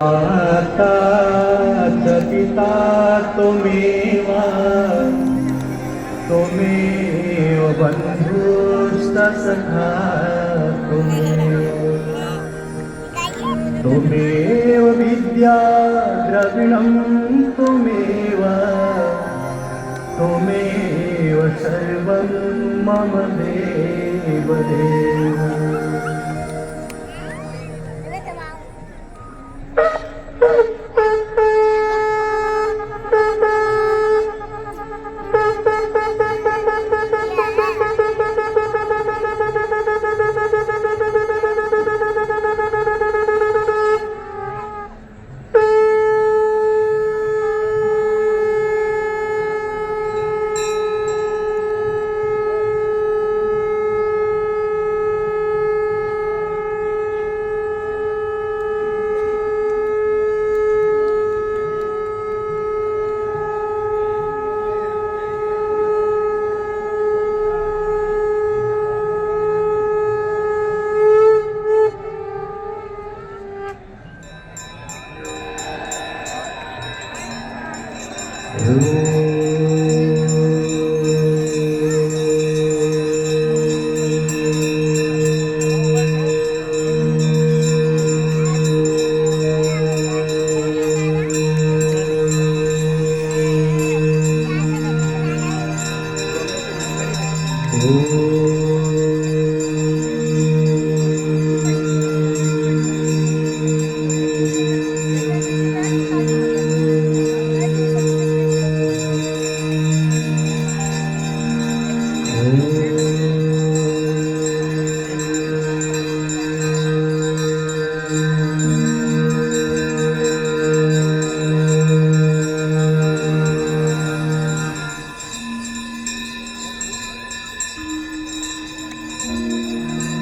माता च पिता त्वमेव त्वमेव बन्धुश्च सखा त्वमेव विद्या द्रविणं त्वमेव त्वमेव सर्वं मम देव देव।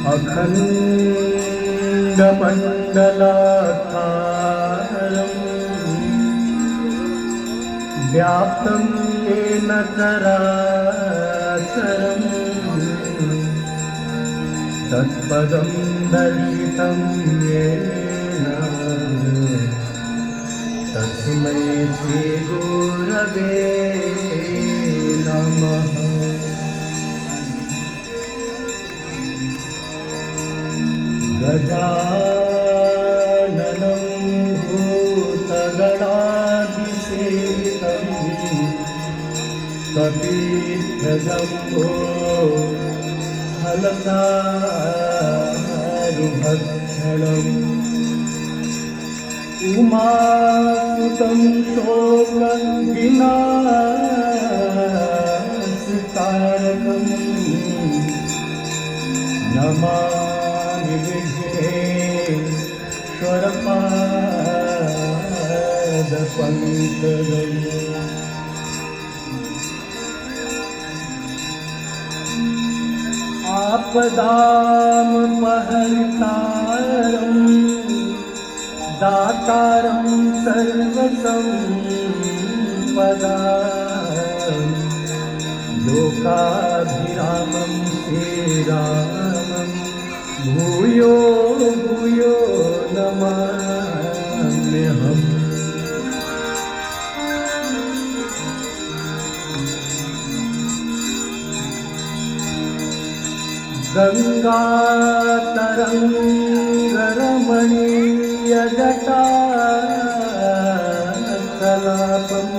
अखण्डमण्डलाकारं व्याप्तं येन चराचरं तत्पदं दर्शितं येन तस्मै श्रीगुरवे नमः। गजाननं भूतगणाधिसेवितं कपिध्वजम्बो फलचारुभक्षणम् उमासुतं शोकविनाशकारकम् नमामि विघ्नेश्वरपादपङ्कजम्। आपदामपहर्तारं दातारं सर्वसम्पदां लोकाभिरामं श्रीरामं भूयो भूयो नमाम्यहम्। गङ्गातरङ्गरमणीयजटा कलापं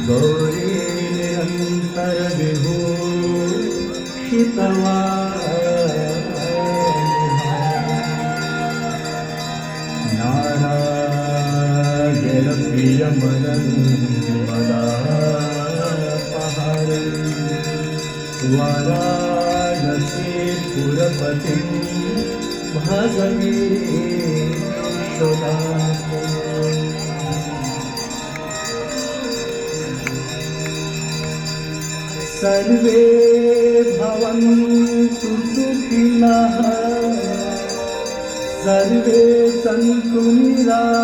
गौरी निरन्तरविभूषितवान् नारायणप्रियमनन्मदापहारम् वाराणसीपुरपतिं भगवीश्वरात्। सर्वे भवन्तु सुखिनः सर्वे सन्तु निरामयाः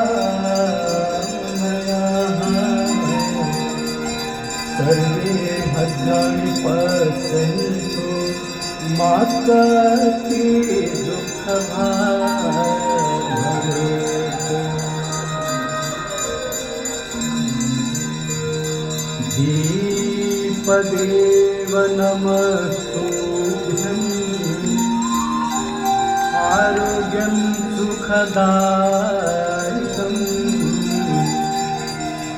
सर्वे भद्राणि पश्यन्तु मा कश्चित् दुःखभाग् दीपदेव नमस्तुभ्यं आरोग्यं सुखदायकं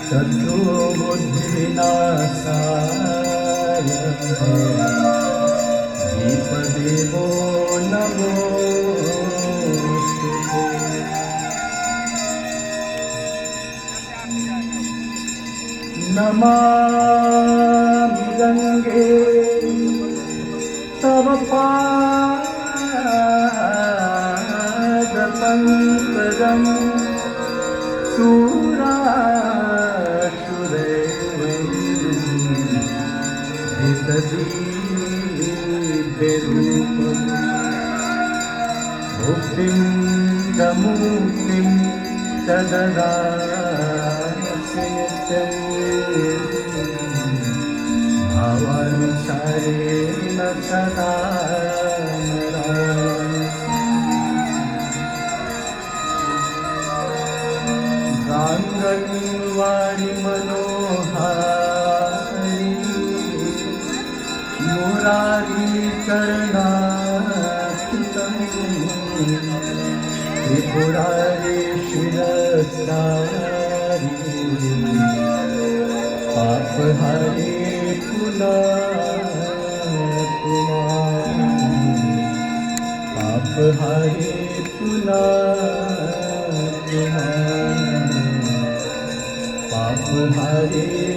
शत्रुबुद्धिविनाशाय दीपदेवो नमोस्तुते। नमामि गंगे तव पादपङ्कजं सुरासुरैर्हृतदीप्तिरूपं मुक्तिं च मुक्तिं च ददासि नित्यम् भावानुसारेण सदा गाङ्गन्वारि मनोहारि मुरारी चरणार्चितं त्रिपुरारी शिरसारि पापहारी पापहारी पापहारी